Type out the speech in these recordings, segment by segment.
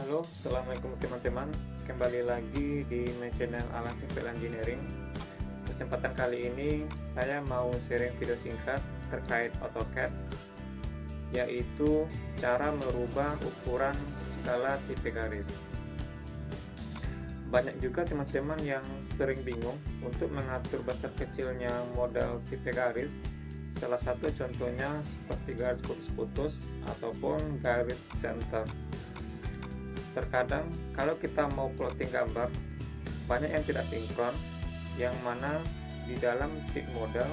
Halo, assalamualaikum teman-teman. Kembali lagi di my channel Alan Civil Engineering. Kesempatan kali ini saya mau sharing video singkat terkait AutoCAD, yaitu cara merubah ukuran skala tipe garis. Banyak juga teman-teman yang sering bingung untuk mengatur besar kecilnya model tipe garis. Salah satu contohnya seperti garis putus-putus ataupun garis center. Terkadang kalau kita mau plotting gambar, banyak yang tidak sinkron, yang mana di dalam sheet model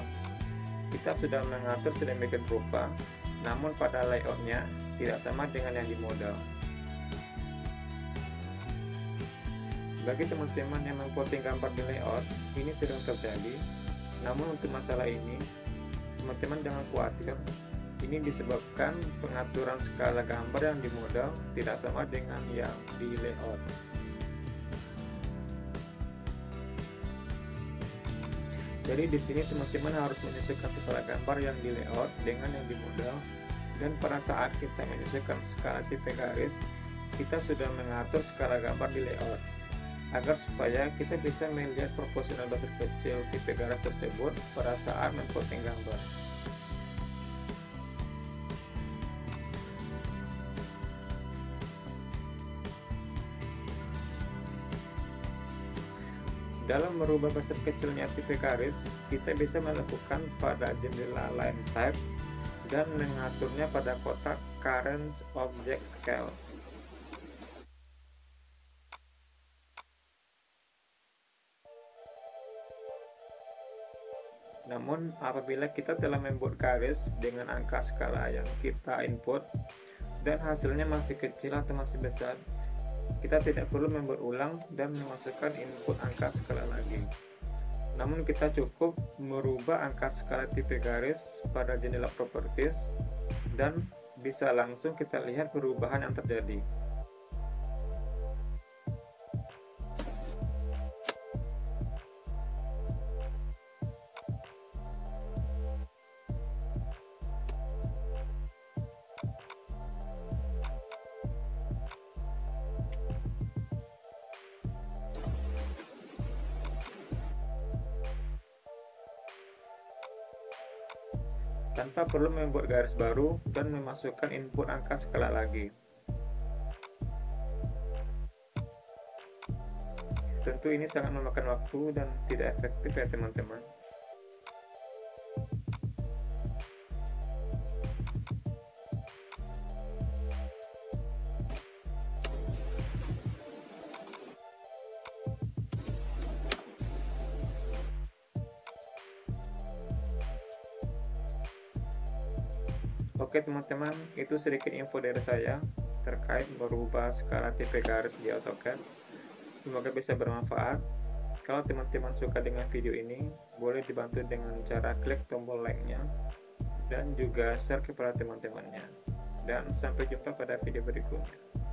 kita sudah mengatur sedemikian rupa, namun pada layoutnya tidak sama dengan yang di model. Bagi teman-teman yang memplotting gambar di layout, ini sering terjadi. Namun untuk masalah ini, teman-teman jangan khawatir. Ini disebabkan pengaturan skala gambar yang di model tidak sama dengan yang di layout. Jadi di sini teman-teman harus menyesuaikan skala gambar yang di layout dengan yang di model, dan pada saat kita menyesuaikan skala tipe garis, kita sudah mengatur skala gambar di layout agar supaya kita bisa melihat proporsional besar kecil tipe garis tersebut pada saat memplotting gambar. Dalam merubah besar kecilnya tipe garis, kita bisa melakukan pada jendela line type dan mengaturnya pada kotak current object scale. Namun apabila kita telah membuat garis dengan angka skala yang kita input dan hasilnya masih kecil atau masih besar, kita tidak perlu membuat ulang dan memasukkan input angka skala lagi. Namun kita cukup merubah angka skala tipe garis pada jendela properties dan bisa langsung kita lihat perubahan yang terjadi. Tanpa perlu membuat garis baru dan memasukkan input angka skala lagi. Tentu ini sangat memakan waktu dan tidak efektif ya teman-teman. Oke teman-teman, itu sedikit info dari saya terkait merubah skala tipe garis di AutoCAD. Semoga bisa bermanfaat. Kalau teman-teman suka dengan video ini, boleh dibantu dengan cara klik tombol like-nya dan juga share kepada teman-temannya. Dan sampai jumpa pada video berikutnya.